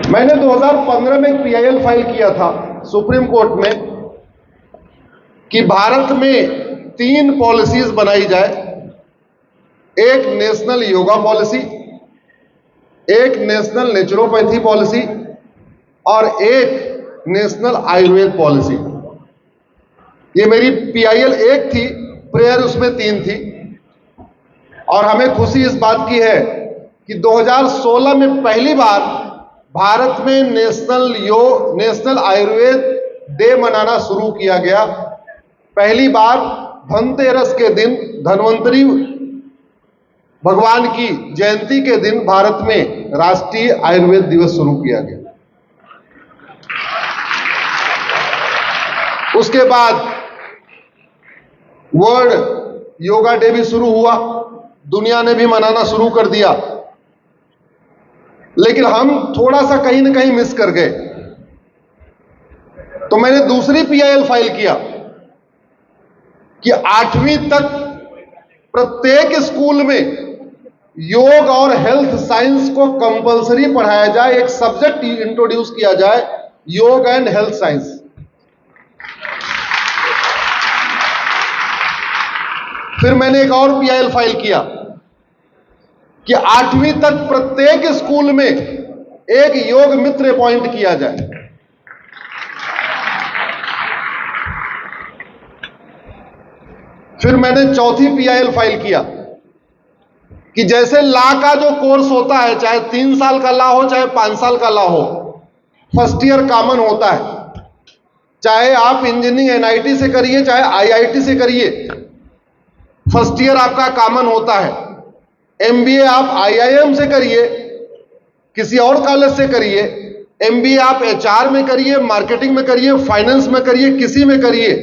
मैंने 2015 में एक पीआईएल फाइल किया था सुप्रीम कोर्ट में कि भारत में 3 पॉलिसीज बनाई जाए। एक नेशनल योगा पॉलिसी, एक नेशनल नेचुरोपैथी पॉलिसी और एक नेशनल आयुर्वेद पॉलिसी। ये मेरी पीआईएल 1 थी, प्रेयर उसमें 3 थी। और हमें खुशी इस बात की है कि 2016 में पहली बार भारत में नेशनल आयुर्वेद डे मनाना शुरू किया गया। पहली बार धनतेरस के दिन, धन्वंतरी भगवान की जयंती के दिन भारत में राष्ट्रीय आयुर्वेद दिवस शुरू किया गया। उसके बाद वर्ल्ड योगा डे भी शुरू हुआ, दुनिया ने भी मनाना शुरू कर दिया। लेकिन हम थोड़ा सा कहीं ना कहीं मिस कर गए, तो मैंने दूसरी पीआईएल फाइल किया कि 8वीं तक प्रत्येक स्कूल में योग और हेल्थ साइंस को कंपलसरी पढ़ाया जाए, एक सब्जेक्ट इंट्रोड्यूस किया जाए, योग एंड हेल्थ साइंस। फिर मैंने एक और पीआईएल फाइल किया कि 8वीं तक प्रत्येक स्कूल में एक योग मित्र अपॉइंट किया जाए। फिर मैंने चौथी पीआईएल फाइल किया कि जैसे लॉ का जो कोर्स होता है, चाहे 3 साल का लॉ हो चाहे 5 साल का लॉ हो, फर्स्ट ईयर कॉमन होता है। चाहे आप इंजीनियरिंग एनआईटी से करिए चाहे आईआईटी से करिए, फर्स्ट ईयर आपका कॉमन होता है। एमबीए आप आईआईएम से करिए, किसी और कॉलेज से करिए, एमबीए आप एचआर में करिए, मार्केटिंग में करिए, फाइनेंस में करिए, किसी में करिए,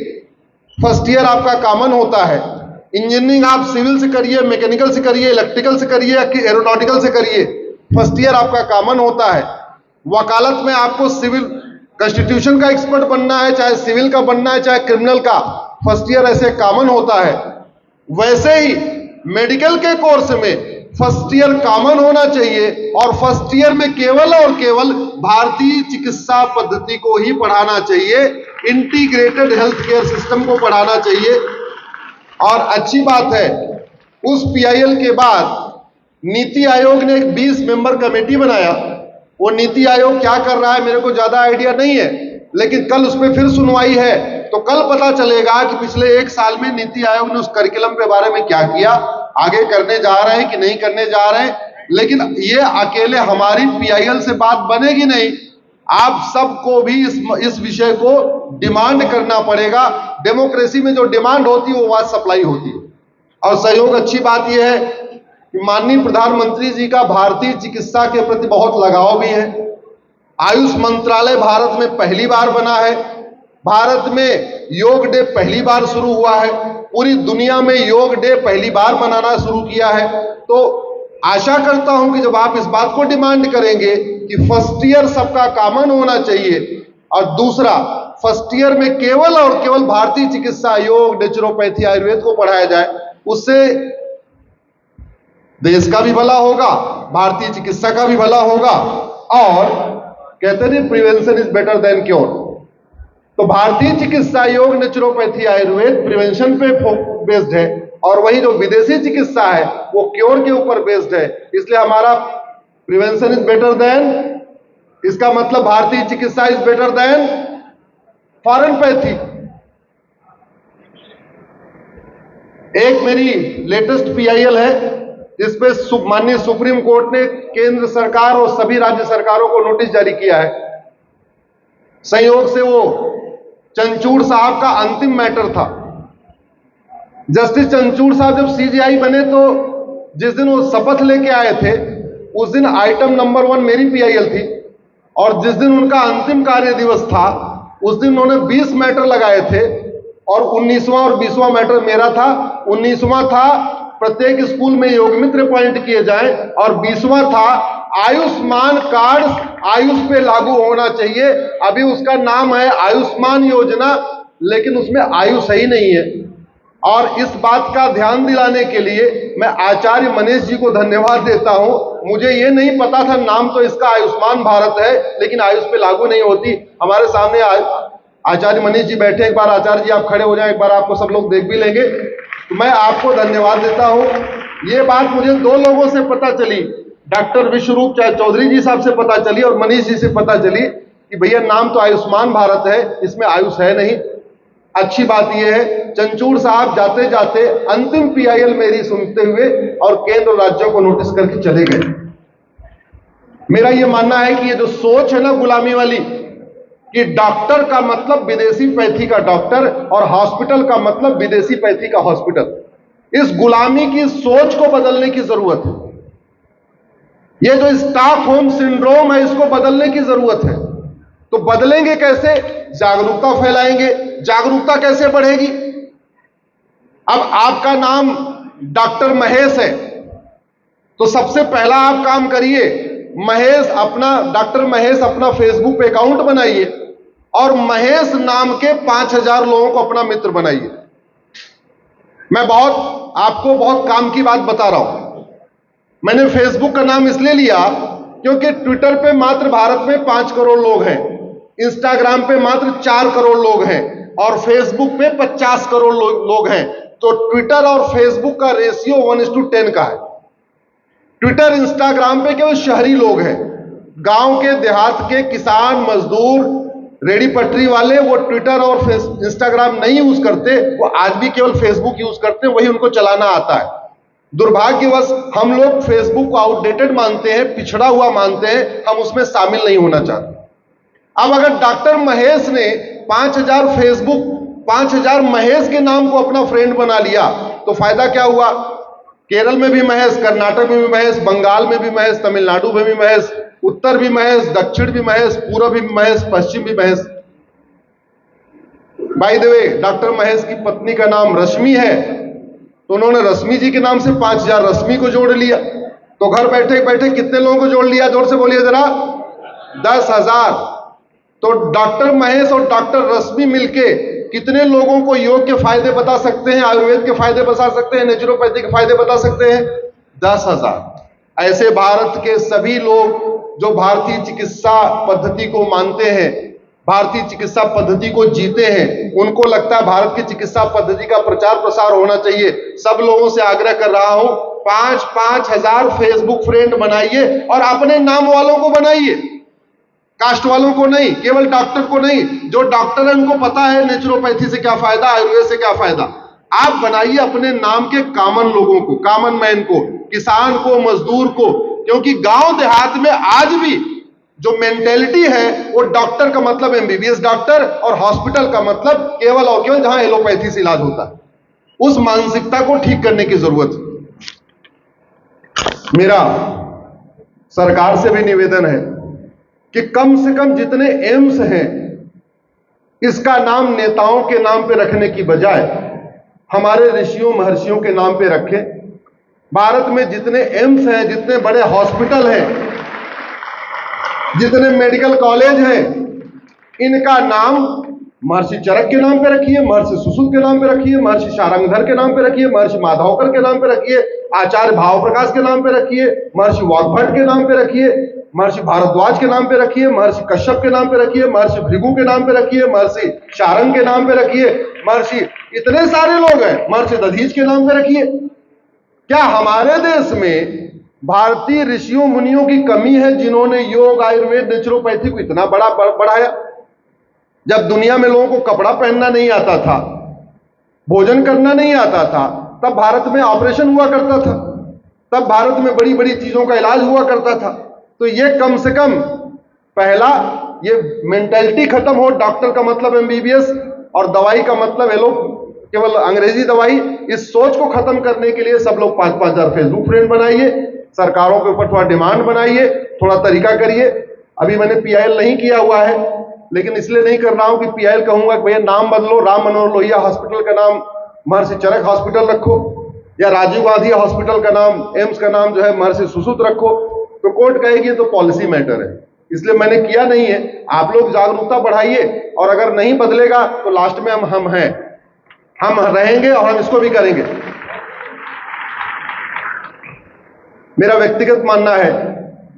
फर्स्ट ईयर आपका कॉमन होता है। इंजीनियरिंग आप सिविल से करिए, मैकेनिकल से करिए, इलेक्ट्रिकल से करिए, एरोनॉटिकल से करिए, फर्स्ट ईयर आपका कॉमन होता है। वकालत में आपको सिविल कॉन्स्टिट्यूशन का एक्सपर्ट बनना है, चाहे सिविल का बनना है चाहे क्रिमिनल का, फर्स्ट ईयर ऐसे कॉमन होता है। वैसे ही मेडिकल के कोर्स में फर्स्ट ईयर कॉमन होना चाहिए और फर्स्ट ईयर में केवल और केवल भारतीय चिकित्सा पद्धति को ही पढ़ाना चाहिए, इंटीग्रेटेड हेल्थ केयर सिस्टम को पढ़ाना चाहिए। और अच्छी बात है, उस पीआईएल के बाद नीति आयोग ने एक 20 मेंबर कमेटी बनाया। वो नीति आयोग क्या कर रहा है मेरे को ज्यादा आइडिया नहीं है, लेकिन कल उसमें फिर सुनवाई है, तो कल पता चलेगा कि पिछले 1 साल में नीति आयोग ने उस करिकुलम के बारे में क्या किया, आगे करने जा रहे हैं कि नहीं करने जा रहे हैं। लेकिन ये अकेले हमारी पीआईएल से बात बनेगी नहीं, आप सबको भी इस विषय को डिमांड करना पड़ेगा। डेमोक्रेसी में जो डिमांड होती है वो बात सप्लाई होती है। और सहयोग अच्छी बात यह है कि माननीय प्रधानमंत्री जी का भारतीय चिकित्सा के प्रति बहुत लगाव भी है। आयुष मंत्रालय भारत में पहली बार बना है, भारत में योग डे पहली बार शुरू हुआ है, पूरी दुनिया में योग डे पहली बार मनाना शुरू किया है। तो आशा करता हूं कि जब आप इस बात को डिमांड करेंगे कि फर्स्ट ईयर सबका कॉमन होना चाहिए और दूसरा फर्स्ट ईयर में केवल और केवल भारतीय चिकित्सा, योग, नेचुरोपैथी, आयुर्वेद को पढ़ाया जाए, उससे देश का भी भला होगा, भारतीय चिकित्सा का भी भला होगा। और कहते हैं prevention is better than cure. तो भारतीय चिकित्सा, योग, नेचुरोपैथी, आयुर्वेद प्रिवेंशन पे बेस्ड है और वही जो विदेशी चिकित्सा है वो क्योर के ऊपर बेस्ड है। इसलिए हमारा प्रिवेंशन इज बेटर देन, इसका मतलब भारतीय चिकित्सा is better than foreign pathy. एक मेरी लेटेस्ट पीआईएल है जिसपे माननीय सुप्रीम कोर्ट ने केंद्र सरकार और सभी राज्य सरकारों को नोटिस जारी किया है। संयोग से वो चंचूड़ साहब का अंतिम मैटर था। जस्टिस चंचूड़ साहब जब सीजेआई बने तो जिस दिन वो शपथ लेके आए थे उस दिन आइटम नंबर 1 मेरी पीआईएल थी और जिस दिन उनका अंतिम कार्य दिवस था उस दिन उन्होंने 20 मैटर लगाए थे और 19वां और 20वां मैटर मेरा था। 19वां था प्रत्येक स्कूल में योग मित्र अपॉइंट किए जाएं और 20वां था आयुष्मान कार्ड आयुष पे लागू होना चाहिए। अभी उसका नाम है आयुष्मान योजना, लेकिन उसमें आयु सही नहीं है और इस बात का ध्यान दिलाने के लिए मैं आचार्य मनीष जी को धन्यवाद देता हूं। मुझे ये नहीं पता था, नाम तो इसका आयुष्मान भारत है, लेकिन आयुष पे लागू नहीं होती। हमारे सामने आचार्य मनीष जी बैठे, एक बार आचार्य जी आप खड़े हो जाएं, एक बार आपको सब लोग देख भी लेंगे। तो मैं आपको धन्यवाद देता हूं। ये बात मुझे दो लोगों से पता चली, डॉक्टर विश्वरूप चौधरी जी साहब से पता चली और मनीष जी से पता चली कि भैया नाम तो आयुष्मान भारत है, इसमें आयुष है नहीं। अच्छी बात यह है चंचूड़ साहब जाते जाते अंतिम पीआईएल मेरी सुनते हुए और केंद्र राज्यों को नोटिस करके चले गए। मेरा यह मानना है कि ये जो सोच है ना गुलामी वाली, कि डॉक्टर का मतलब विदेशी पैथी का डॉक्टर और हॉस्पिटल का मतलब विदेशी पैथी का हॉस्पिटल, इस गुलामी की सोच को बदलने की जरूरत है। ये जो स्टॉकहोम सिंड्रोम है इसको बदलने की जरूरत है। तो बदलेंगे कैसे? जागरूकता फैलाएंगे। जागरूकता कैसे बढ़ेगी? अब आपका नाम डॉक्टर महेश है, तो सबसे पहला आप काम करिए, डॉक्टर महेश अपना फेसबुक पे अकाउंट बनाइए और महेश नाम के 5000 लोगों को अपना मित्र बनाइए। मैं आपको बहुत काम की बात बता रहा हूं। मैंने फेसबुक का नाम इसलिए लिया क्योंकि ट्विटर पे मात्र भारत में 5 करोड़ लोग हैं, इंस्टाग्राम पे मात्र 4 करोड़ लोग हैं और फेसबुक पे 50 करोड़ लोग हैं। तो ट्विटर और फेसबुक का रेशियो 1:10 का है। ट्विटर इंस्टाग्राम पे केवल शहरी लोग हैं, गांव के देहात के किसान मजदूर रेडी पटरी वाले वो ट्विटर और इंस्टाग्राम नहीं यूज करते, वो आज भी केवल फेसबुक यूज करते हैं, वही उनको चलाना आता है। दुर्भाग्यवश हम लोग फेसबुक को आउटडेटेड मानते हैं, पिछड़ा हुआ मानते हैं, हम उसमें शामिल नहीं होना चाहते। अब अगर डॉक्टर महेश ने 5000 महेश के नाम को अपना फ्रेंड बना लिया तो फायदा क्या हुआ? केरल में भी महेश, कर्नाटक में भी महेश, बंगाल में भी महेश, तमिलनाडु में भी महेश, उत्तर भी महेश, दक्षिण भी महेश, पूर्व भी महेश, पश्चिम भी Mahesh. By the way doctor Mahesh की पत्नी का नाम रश्मि है, तो उन्होंने रश्मि जी के नाम से 5000 रश्मि को जोड़ लिया। तो घर बैठे बैठे कितने लोगों को जोड़ लिया? जोर से बोलिए जरा। 10,000। तो डॉक्टर महेश और डॉक्टर रश्मि मिलके कितने लोगों को योग के फायदे बता सकते हैं, आयुर्वेद के फायदे बता सकते हैं, नेचुरोपैथी के फायदे बता सकते हैं? 10,000। ऐसे भारत के सभी लोग जो भारतीय चिकित्सा पद्धति को मानते हैं, भारतीय चिकित्सा पद्धति को जीते हैं, उनको लगता है भारत की चिकित्सा पद्धति का प्रचार प्रसार होना चाहिए। सब लोगों से आग्रह कर रहा हूं, 5-5 हजार फेसबुक फ्रेंड बनाइए और अपने नाम वालों को बनाइए, कास्ट वालों को नहीं, केवल डॉक्टर को नहीं। जो डॉक्टर है उनको पता है नेचुरोपैथी से क्या फायदा, आयुर्वेद से क्या फायदा। आप बनाइए अपने नाम के कॉमन लोगों को, कॉमन मैन को, किसान को, मजदूर को, क्योंकि गांव देहात में आज भी जो मेंटेलिटी है वो डॉक्टर का मतलब एमबीबीएस डॉक्टर और हॉस्पिटल का मतलब केवल और केवल जहां एलोपैथी से इलाज होता है। उस मानसिकता को ठीक करने की जरूरत है। मेरा सरकार से भी निवेदन है कि कम से कम जितने एम्स हैं इसका नाम नेताओं के नाम पे रखने की बजाय हमारे ऋषियों महर्षियों के नाम पे रखें। भारत में जितने एम्स हैं, जितने बड़े हॉस्पिटल हैं, जितने मेडिकल कॉलेज हैं, इनका नाम महर्षि चरक के नाम पे रखिए, महर्षि सुश्रुत के नाम पे रखिए, महर्षि शारंगधर के नाम पे रखिए, महर्षि माधवकर के नाम पे रखिए, आचार्य भाव प्रकाश के नाम पे रखिए, महर्षि वाग्भट के नाम पे रखिए, महर्षि भारद्वाज के नाम पे रखिए, महर्षि कश्यप के नाम पे रखिए, महर्षि भृगु के नाम पे रखिए, महर्षि शारंग के नाम पे रखिए, महर्षि इतने सारे लोग हैं, महर्षि दधीच के नाम पे रखिए। क्या हमारे देश में भारतीय ऋषियों मुनियों की कमी है जिन्होंने योग, आयुर्वेद, नेचुरोपैथी को इतना बड़ा बढ़ाया? जब दुनिया में लोगों को कपड़ा पहनना नहीं आता था, भोजन करना नहीं आता था, तब भारत में ऑपरेशन हुआ करता था, तब भारत में बड़ी बड़ी चीजों का इलाज हुआ करता था। तो ये कम से कम पहला ये मेंटालिटी खत्म हो, डॉक्टर का मतलब एमबीबीएस और दवाई का मतलब है लोग केवल अंग्रेजी दवाई। इस सोच को खत्म करने के लिए सब लोग 5-5 हजार फेसबुक फ्रेंड बनाइए, सरकारों के ऊपर थोड़ा डिमांड बनाइए, थोड़ा तरीका करिए। अभी मैंने पीआईएल नहीं किया हुआ है, लेकिन इसलिए नहीं कर रहा हूं कि पीआईएल कहूंगा कि भैया नाम बदलो, राम मनोहर लोहिया हॉस्पिटल का नाम महर्षि चरक हॉस्पिटल रखो, या राजीव गांधी हॉस्पिटल का नाम, एम्स का नाम जो है महर्षि सुश्रुत रखो, तो कोर्ट कहेगी तो पॉलिसी मैटर है। इसलिए मैंने किया नहीं है। आप लोग जागरूकता बढ़ाइए और अगर नहीं बदलेगा तो लास्ट में हम हैं। हम रहेंगे और हम इसको भी करेंगे। मेरा व्यक्तिगत मानना है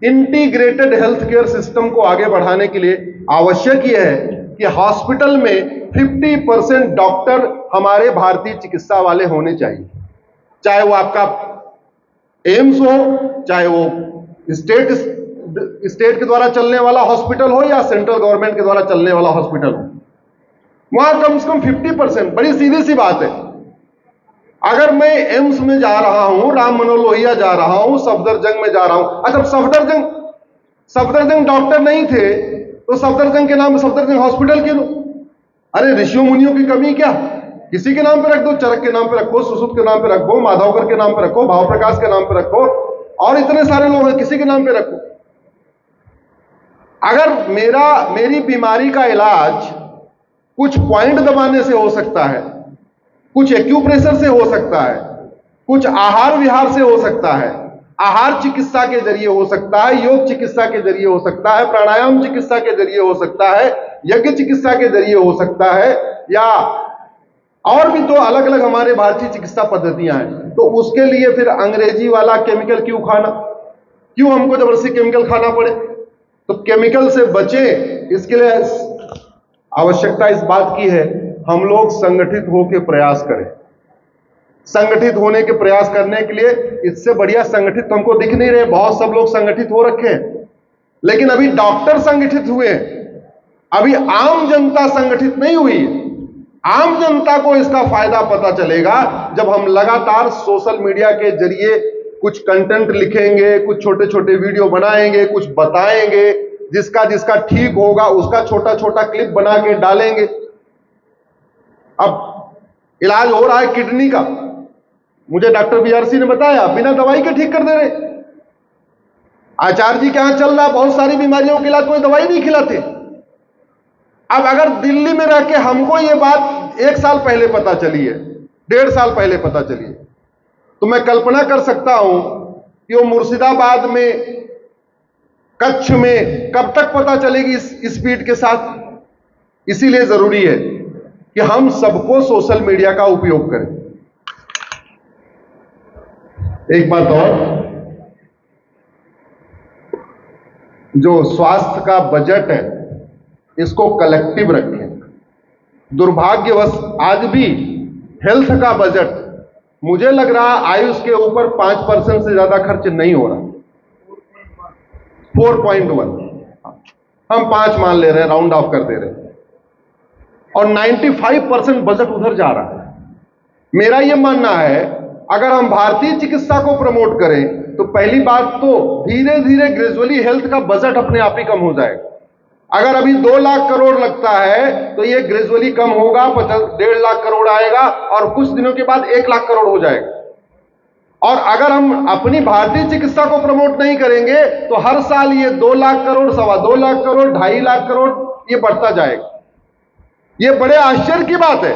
इंटीग्रेटेड हेल्थ केयर सिस्टम को आगे बढ़ाने के लिए आवश्यक यह है कि हॉस्पिटल में 50% डॉक्टर हमारे भारतीय चिकित्सा वाले होने चाहिए, चाहे वो आपका एम्स हो, चाहे वो स्टेट के द्वारा चलने वाला हॉस्पिटल हो या सेंट्रल गवर्नमेंट के द्वारा चलने वाला हॉस्पिटल हो, वहां कम से कम 50%। बड़ी सीधी सी बात है, अगर मैं एम्स में जा रहा हूं, राम मनोहर लोहिया जा रहा हूं, सफदरजंग में जा रहा हूं, अच्छा सफदरजंग डॉक्टर नहीं थे तो सफदरजंग के नाम पे सफदरजंग हॉस्पिटल क्यों? अरे ऋषियों मुनियों की कमी क्या? किसी के नाम पे रख दो, चरक के नाम पे रखो, सुश्रुत के नाम पे रखो, माधवकर के नाम पे रखो, भाव प्रकाश के नाम पे रखो, और इतने सारे लोग हैं, किसी के नाम पे रखो। अगर मेरी बीमारी का इलाज कुछ पॉइंट दबाने से हो सकता है, कुछ एक्यूप्रेशर से हो सकता है, कुछ आहार विहार से हो सकता है, आहार चिकित्सा के जरिए हो सकता है, योग चिकित्सा के जरिए हो सकता है, प्राणायाम चिकित्सा के जरिए हो सकता है, यज्ञ चिकित्सा के जरिए हो सकता है, या और भी तो अलग अलग हमारे भारतीय चिकित्सा पद्धतियां हैं, तो उसके लिए फिर अंग्रेजी वाला केमिकल क्यों खाना? क्यों हमको जबरदस्ती केमिकल खाना पड़े? तो केमिकल से बचे, इसके लिए आवश्यकता इस बात की है हम लोग संगठित होकर प्रयास करें। संगठित होने के प्रयास करने के लिए इससे बढ़िया संगठित तो हमको दिख नहीं रहे। बहुत सब लोग संगठित हो रखे हैं, लेकिन अभी डॉक्टर संगठित हुए, अभी आम जनता संगठित नहीं हुई। आम जनता को इसका फायदा पता चलेगा जब हम लगातार सोशल मीडिया के जरिए कुछ कंटेंट लिखेंगे, कुछ छोटे छोटे वीडियो बनाएंगे, कुछ बताएंगे, जिसका ठीक होगा उसका छोटा छोटा क्लिप बना के डालेंगे। अब इलाज हो रहा है किडनी का, मुझे डॉक्टर बीआरसी ने बताया बिना दवाई के ठीक कर दे रहे। आचार्य जी के यहां चल रहा, बहुत सारी बीमारियों के इलाज कोई दवाई नहीं खिलाते। अब अगर दिल्ली में रह के हमको ये बात 1 साल पहले पता चली है, 1.5 साल पहले पता चली है, तो मैं कल्पना कर सकता हूं कि वो मुर्शिदाबाद में, कच्छ में कब तक पता चलेगी इस स्पीड के साथ। इसीलिए जरूरी है कि हम सबको सोशल मीडिया का उपयोग करें। एक बात और, जो स्वास्थ्य का बजट है इसको कलेक्टिव रखें। दुर्भाग्यवश आज भी हेल्थ का बजट मुझे लग रहा आयुष के ऊपर 5% से ज्यादा खर्च नहीं हो रहा। 4.1 हम 5 मान ले रहे हैं, राउंड ऑफ कर दे रहे हैं, और 95% बजट उधर जा रहा है। मेरा यह मानना है अगर हम भारतीय चिकित्सा को प्रमोट करें तो पहली बात तो धीरे धीरे ग्रेजुअली हेल्थ का बजट अपने आप ही कम हो जाएगा। अगर अभी 2 लाख करोड़ लगता है तो ये ग्रेजुअली कम होगा, 1.5 लाख करोड़ आएगा और कुछ दिनों के बाद 1 लाख करोड़ हो जाएगा। और अगर हम अपनी भारतीय चिकित्सा को प्रमोट नहीं करेंगे तो हर साल ये 2 लाख करोड़, 2.25 लाख करोड़, 2.5 लाख करोड़ ये बढ़ता जाएगा। ये बड़े आश्चर्य की बात है।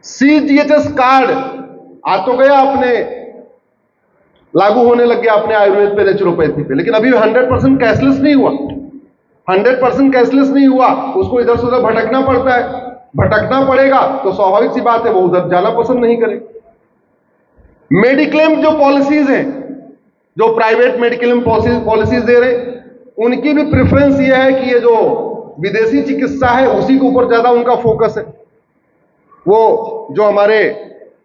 CGHS कार्ड आ तो गया, अपने लागू होने लग गया अपने आयुर्वेद पे, नेचुरोपैथी पे, लेकिन अभी 100% कैशलेस नहीं हुआ। 100% कैशलेस नहीं हुआ, उसको इधर से उधर भटकना पड़ता है। भटकना पड़ेगा तो स्वाभाविक सी बात है वो उधर जाना पसंद नहीं करे। मेडिक्लेम जो पॉलिसीज हैं, जो प्राइवेट मेडिक्लेम पॉलिसीज दे रहे, उनकी भी प्रेफरेंस ये है कि ये जो विदेशी चिकित्सा है उसी के ऊपर ज्यादा उनका फोकस है। वो जो हमारे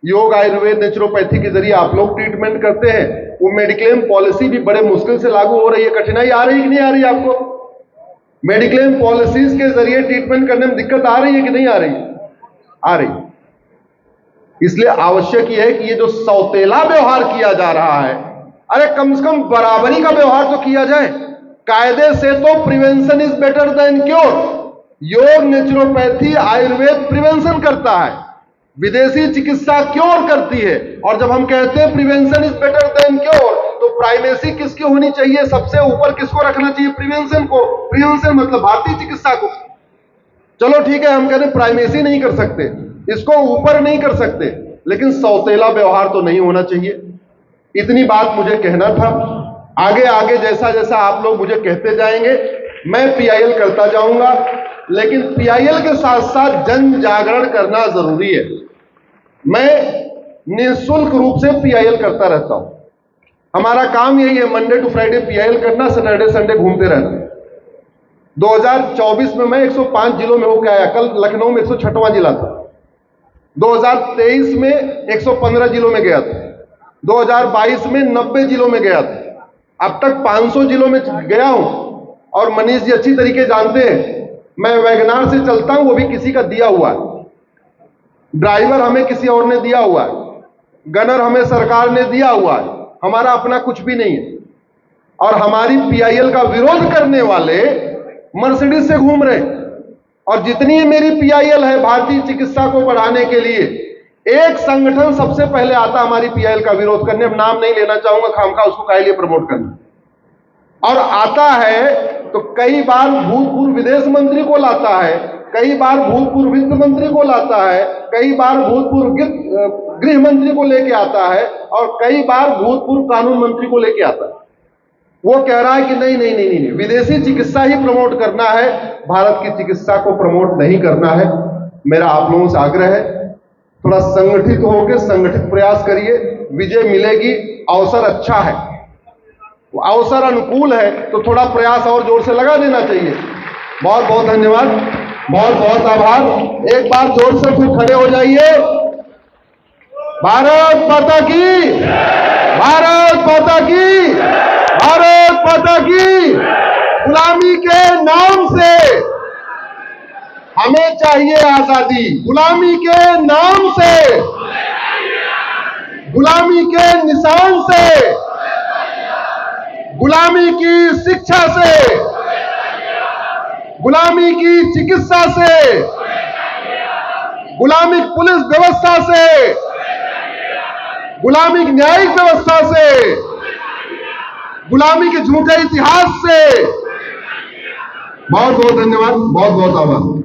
योग, आयुर्वेद, नेचुरोपैथी के जरिए आप लोग ट्रीटमेंट करते हैं, वो मेडिक्लेम पॉलिसी भी बड़े मुश्किल से लागू हो रही है। कठिनाई आ रही है कि नहीं आ रही है आपको? मेडिक्लेम पॉलिसीज के जरिए ट्रीटमेंट करने में दिक्कत आ रही है कि नहीं आ रही? आ रही। इसलिए आवश्यक यह है कि ये जो सौतेला व्यवहार किया जा रहा है, अरे कम से कम बराबरी का व्यवहार तो किया जाए। कायदे से तो prevention is better than cure. योग, नेचुरोपैथी, आयुर्वेद प्रिवेंशन करता है, विदेशी चिकित्सा क्योर करती है। और जब हम कहते हैं prevention is better than cure, तो प्राइमेसी किसकी होनी चाहिए? सबसे ऊपर किसको रखना चाहिए? प्रिवेंशन को। प्रिवेंशन मतलब भारतीय चिकित्सा को। चलो ठीक है, हम कहते हैं प्राइमेसी नहीं कर सकते, इसको ऊपर नहीं कर सकते, लेकिन सौतेला व्यवहार तो नहीं होना चाहिए। इतनी बात मुझे कहना था। आगे आगे जैसा जैसा आप लोग मुझे कहते जाएंगे मैं PIL करता जाऊंगा। लेकिन पीआईएल के साथ साथ जन जागरण करना जरूरी है। मैं निःशुल्क रूप से पीआईएल करता रहता हूं। हमारा काम यही है, मंडे टू फ्राइडे पीआईएल करना, सैटरडे संडे घूमते रहना। 2024 में मैं 105 जिलों में होकर आया। कल लखनऊ में 106वां जिला था। 2023 में 115 जिलों में गया था। 2022 में 90 जिलों में गया था। अब तक 500 जिलों में गया हूं। और मनीष जी अच्छी तरीके जानते हैं, मैं वैगनार से चलता हूं, वो भी किसी का दिया हुआ है। ड्राइवर हमें किसी और ने दिया हुआ है, गनर हमें सरकार ने दिया हुआ है, हमारा अपना कुछ भी नहीं है। और हमारी पीआईएल का विरोध करने वाले मर्सिडीज से घूम रहे। और जितनी मेरी पीआईएल है भारतीय चिकित्सा को बढ़ाने के लिए, एक संगठन सबसे पहले आता हमारी पीआईएल का विरोध करने। अब नाम नहीं लेना चाहूंगा, खामखा उसको काहे लिए प्रमोट करना। और आता है तो कई बार भूतपूर्व विदेश मंत्री को लाता है, कई बार भूतपूर्व वित्त मंत्री को लाता है, कई बार भूतपूर्व गृह मंत्री को लेके आता है, और कई बार भूतपूर्व कानून मंत्री को लेके आता है। वो कह रहा है कि नहीं नहीं नहीं नहीं, विदेशी चिकित्सा ही प्रमोट करना है, भारत की चिकित्सा को प्रमोट नहीं करना है। मेरा आप लोगों से आग्रह है, थोड़ा संगठित होकर संगठित प्रयास करिए, विजय मिलेगी। अवसर अच्छा है, अवसर अनुकूल है, तो थोड़ा प्रयास और जोर से लगा देना चाहिए। बहुत बहुत धन्यवाद, बहुत बहुत आभार। एक बार जोर से फिर खड़े हो जाइए। भारत माता की, भारत माता की, भारत माता की। गुलामी के नाम से हमें चाहिए आजादी, गुलामी के नाम से, गुलामी के निशान से, गुलामी की शिक्षा से, गुलामी की चिकित्सा से, गुलामिक पुलिस व्यवस्था से, गुलामिक न्यायिक व्यवस्था से, गुलामी के झूठे इतिहास से। बहुत बहुत धन्यवाद, बहुत बहुत आभार।